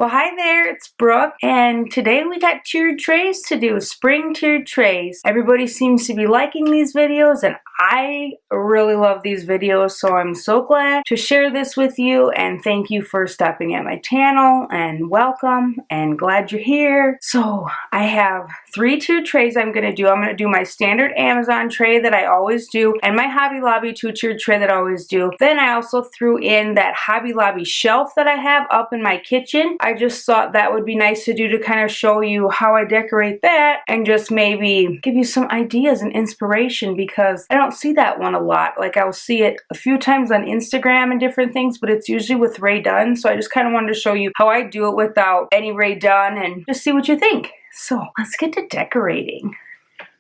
Well, hi there, it's Brooke, and today we got tiered trays to do, spring tiered trays. Everybody seems to be liking these videos, and I really love these videos, so I'm so glad to share this with you, and thank you for stopping at my channel, and welcome, and glad you're here. So, I have 3 tiered trays I'm going to do. I'm going to do my standard Amazon tray that I always do, and my Hobby Lobby 2-tiered tray that I always do. Then I also threw in that Hobby Lobby shelf that I have up in my kitchen. I just thought that would be nice to do to kind of show you how I decorate that and just maybe give you some ideas and inspiration, because I don't see that one a lot. Like, I'll see it a few times on Instagram and different things, but it's usually with Rae Dunn. So I just kind of wanted to show you how I do it without any Rae Dunn and just see what you think. So let's get to decorating.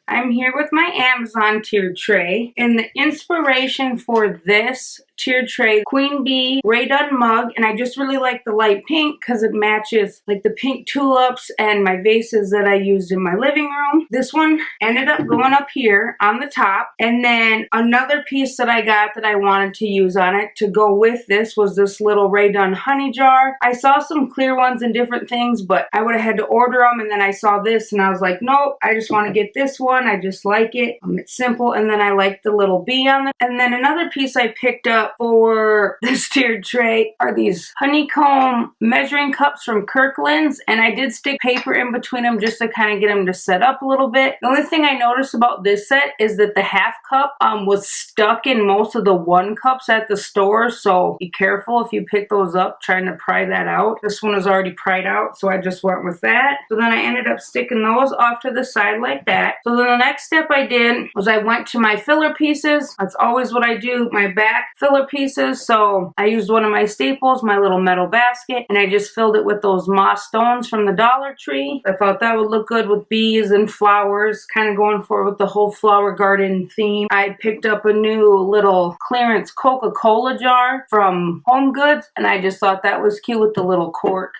I'm here with my Amazon tiered tray, and the inspiration for this tiered tray, Queen Bee Rae Dunn mug, and I just really like the light pink because it matches like the pink tulips and my vases that I used in my living room. This one ended up going up here on the top, and then another piece that I got that I wanted to use on it to go with this was this little Rae Dunn honey jar. I saw some clear ones and different things, but I would have had to order them, and then I saw this and I was like, nope, I just want to get this one. I just like it. It's simple, and then I like the little bee on it. And then another piece I picked up for this tiered tray are these honeycomb measuring cups from Kirkland's, and I did stick paper in between them just to kind of get them to set up a little bit. The only thing I noticed about this set is that the half cup was stuck in most of the 1 cups at the store, so be careful if you pick those up trying to pry that out. This one is already pried out, so I just went with that. So then I ended up sticking those off to the side like that. So then the next step I did was I went to my filler pieces. That's always what I do, my back filler pieces. So I used one of my staples, my little metal basket, and I just filled it with those moss stones from the Dollar Tree. I thought that would look good with bees and flowers, kind of going for it with the whole flower garden theme. I picked up a new little clearance Coca-Cola jar from Home Goods, and I just thought that was cute with the little cork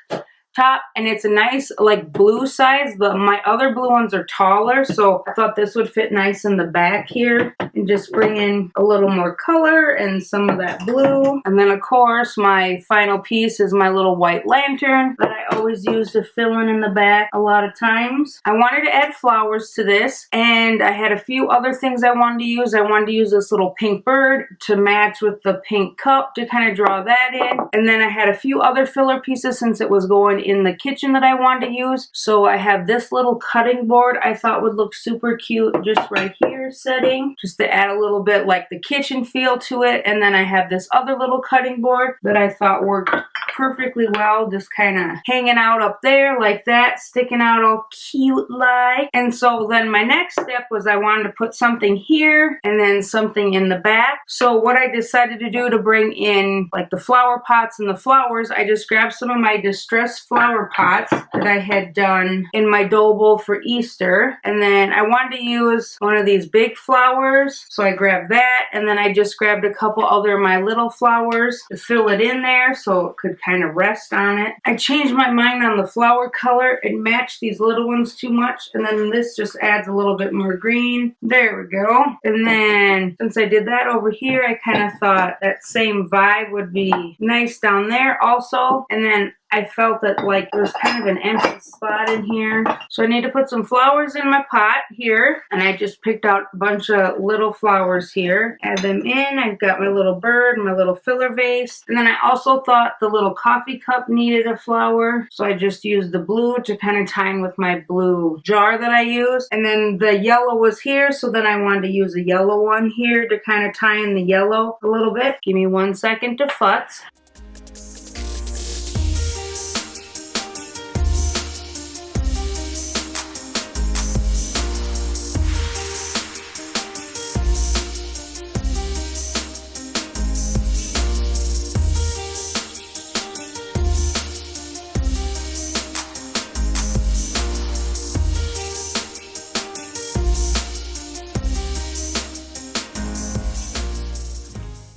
top, and it's a nice like blue size. My other blue ones are taller, so I thought this would fit nice in the back here and just bring in a little more color and some of that blue. And then of course my final piece is my little white lantern that I always use to fill in the back a lot of times. I wanted to add flowers to this, and I had a few other things I wanted to use. I wanted to use this little pink bird to match with the pink cup to kind of draw that in, and then I had a few other filler pieces since it was going in the kitchen that I wanted to use. So I have this little cutting board I thought would look super cute just right here setting, just to add a little bit like the kitchen feel to it. And then I have this other little cutting board that I thought worked perfectly well, just kind of hanging out up there like that, sticking out all cute like. And so then my next step was I wanted to put something here and then something in the back. So what I decided to do to bring in like the flower pots and the flowers, I just grabbed some of my distressed flower pots that I had done in my dough bowl for Easter, and then I wanted to use one of these big flowers, so I grabbed that, and then I just grabbed a couple other of my little flowers to fill it in there so it could kind of rest on it. I changed my mind on the flower color. It matched these little ones too much, and then this just adds a little bit more green. There we go. And then since I did that over here, I kind of thought that same vibe would be nice down there also. And then I felt that like there's kind of an empty spot in here. So I need to put some flowers in my pot here. And I just picked out a bunch of little flowers here. Add them in. I've got my little bird, my little filler vase. And then I also thought the little coffee cup needed a flower. So I just used the blue to kind of tie in with my blue jar that I used. And then the yellow was here. So then I wanted to use a yellow one here to kind of tie in the yellow a little bit. Give me 1 second to futz.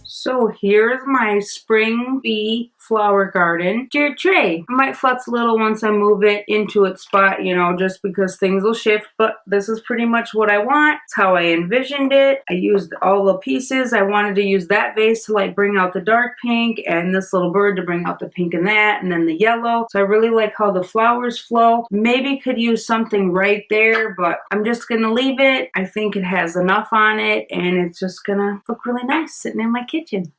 So here's my spring bee flower garden tiered tray. I might futz a little once I move it into its spot, you know, just because things will shift, but this is pretty much what I want. It's how I envisioned it. I used all the pieces. I wanted to use that vase to like bring out the dark pink and this little bird to bring out the pink in that, and then the yellow. So I really like how the flowers flow. Maybe could use something right there, but I'm just gonna leave it. I think it has enough on it and it's just gonna look really nice sitting in my kitchen.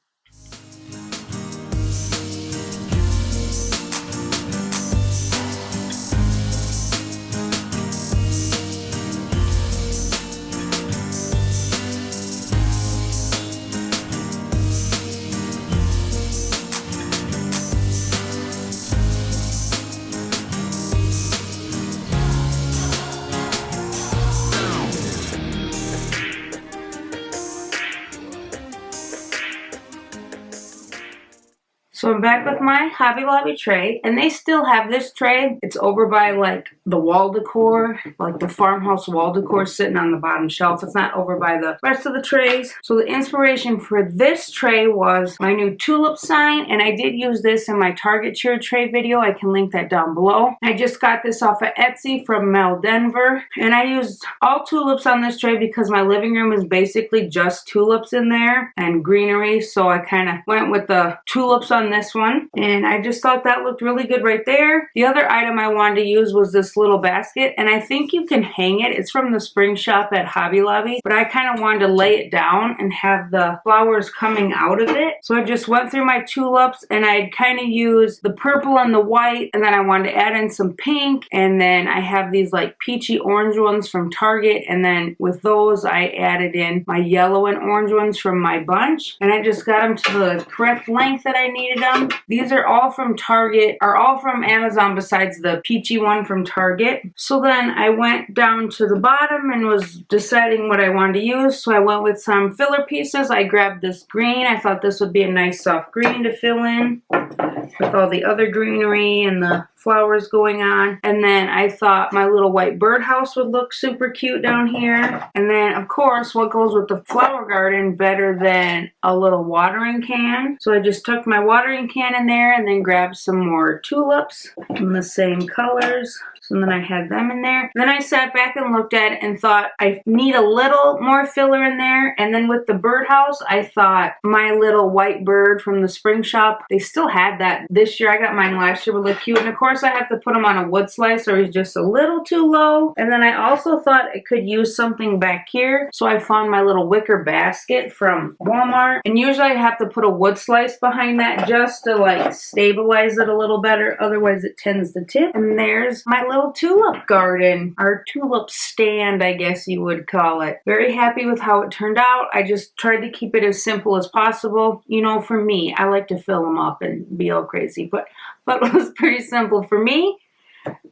So I'm back with my Hobby Lobby tray, and they still have this tray. It's over by like the wall decor, like the farmhouse wall decor sitting on the bottom shelf. It's not over by the rest of the trays. So the inspiration for this tray was my new tulip sign, and I did use this in my Target cheer tray video. I can link that down below. I just got this off of Etsy from Mel Denver, and I used all tulips on this tray because my living room is basically just tulips in there and greenery, so I kind of went with the tulips on this one, and I just thought that looked really good right there. The other item I wanted to use was this little basket, and I think you can hang it. It's from the spring shop at Hobby Lobby, but I kind of wanted to lay it down and have the flowers coming out of it. So I just went through my tulips, and I'd kind of used the purple and the white, and then I wanted to add in some pink, and then I have these like peachy orange ones from Target, and then with those I added in my yellow and orange ones from my bunch, and I just got them to the correct length that I needed them. These are all from Target, are all from Amazon besides the peachy one from Target. So then I went down to the bottom and was deciding what I wanted to use. So I went with some filler pieces. I grabbed this green. I thought this would be a nice soft green to fill in with all the other greenery and the flowers going on. And then I thought my little white birdhouse would look super cute down here. And then of course, what goes with the flower garden better than a little watering can? So I just took my watering can in there and then grabbed some more tulips in the same colors. So then I had them in there. Then I sat back and looked at it and thought I need a little more filler in there. And then with the birdhouse, I thought my little white bird from the spring shop, they still had that this year. I got mine last year, really cute. And of course I have to put him on a wood slice or he's just a little too low. And then I also thought I could use something back here. So I found my little wicker basket from Walmart. And usually I have to put a wood slice behind that just to like stabilize it a little better. Otherwise it tends to tip. And there's my little tulip garden, or tulip stand, I guess you would call it. Very happy with how it turned out. I just tried to keep it as simple as possible. You know, for me, I like to fill them up and be all crazy, but it was pretty simple for me.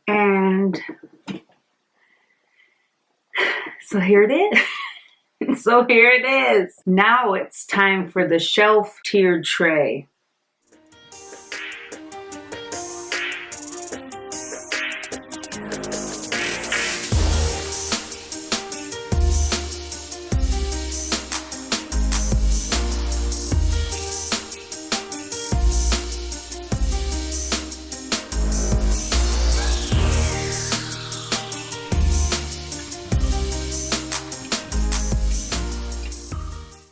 And so here it is. So here it is. Now it's time for the shelf tiered tray.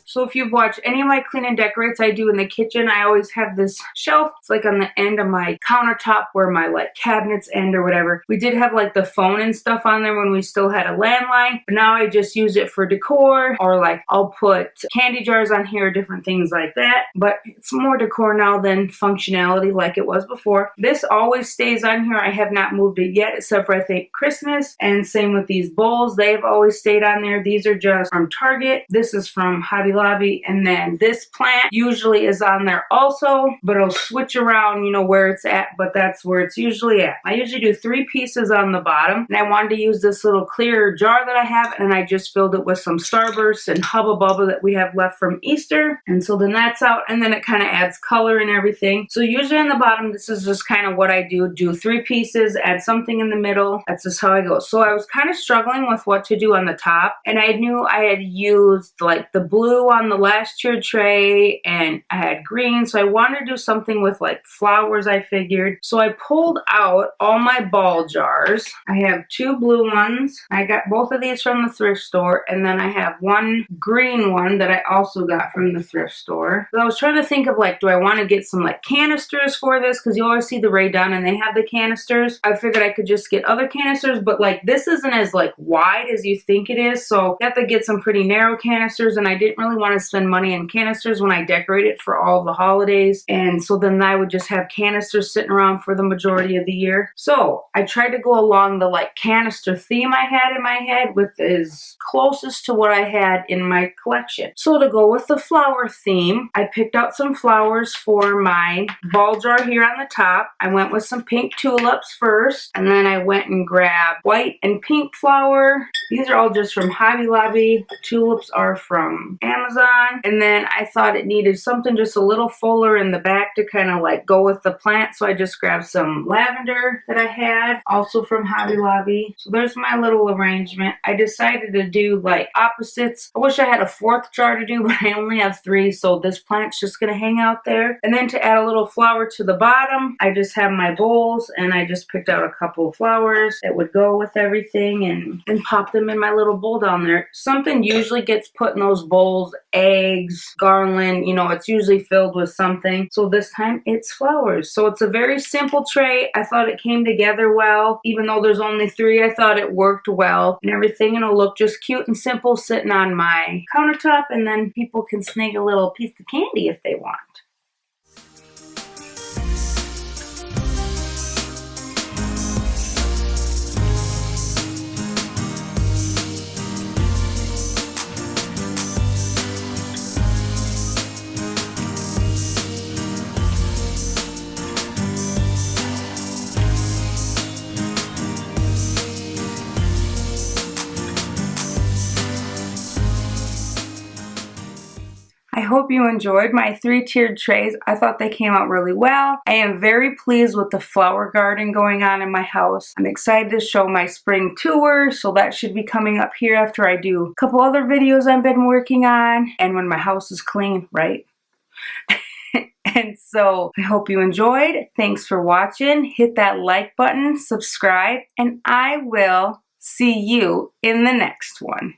So if you've watched any of my clean and decorates I do in the kitchen, I always have this shelf. It's like on the end of my countertop where my like cabinets end or whatever. We did have like the phone and stuff on there when we still had a landline, but now I just use it for decor, or like I'll put candy jars on here, different things like that. But it's more decor now than functionality like it was before. This always stays on here. I have not moved it yet, except for I think Christmas. And same with these bowls. They've always stayed on there. These are just from Target. This is from Hobby Lobby. And then this plant usually is on there also, but it'll switch around, you know, where it's at, but that's where it's usually at. I usually do 3 pieces on the bottom, and I wanted to use this little clear jar that I have, and I just filled it with some Starburst and Hubba Bubba that we have left from Easter. And so then that's out, and then it kind of adds color and everything. So usually on the bottom, this is just kind of what I do 3 pieces, add something in the middle. That's just how I go. So I was kind of struggling with what to do on the top, and I knew I had used like the blue on the last tiered tray and I had green, so I wanted to do something with like flowers, I figured. So I pulled out all my ball jars. I have 2 blue ones. I got both of these from the thrift store, and then I have one green one that I also got from the thrift store. So I was trying to think of like, do I want to get some like canisters for this? Because you always see the Rae Dunn and they have the canisters. I figured I could just get other canisters, but like this isn't as like wide as you think it is, so you have to get some pretty narrow canisters, and I didn't really want to spend money on canisters when I decorate it for all the holidays, and so then I would just have canisters sitting around for the majority of the year. So I tried to go along the like canister theme I had in my head with as closest to what I had in my collection. So to go with the flower theme, I picked out some flowers for my ball jar here on the top. I went with some pink tulips first, and then I went and grabbed white and pink flower. These are all just from Hobby Lobby. The tulips are from Amazon. And then I thought it needed something just a little fuller in the back to kind of like go with the plant, so I just grabbed some lavender that I had, also from Hobby Lobby. So there's my little arrangement. I decided to do like opposites. I wish I had a 4th jar to do, but I only have 3, so this plant's just gonna hang out there. And then to add a little flower to the bottom, I just have my bowls, and I just picked out a couple of flowers that would go with everything and pop them in my little bowl down there. Something usually gets put in those bowls, eggs, garland, you know, it's usually filled with something. So this time it's flowers. So it's a very simple tray. I thought it came together well. Even though there's only 3, I thought it worked well and everything, and it'll look just cute and simple sitting on my countertop, and then people can snag a little piece of candy if they want. I hope you enjoyed my 3-tiered trays. I thought they came out really well. I am very pleased with the flower garden going on in my house. I'm excited to show my spring tour, so that should be coming up here after I do a couple other videos I've been working on, and when my house is clean, right? And so I hope you enjoyed. Thanks for watching. Hit that like button, subscribe, and I will see you in the next one.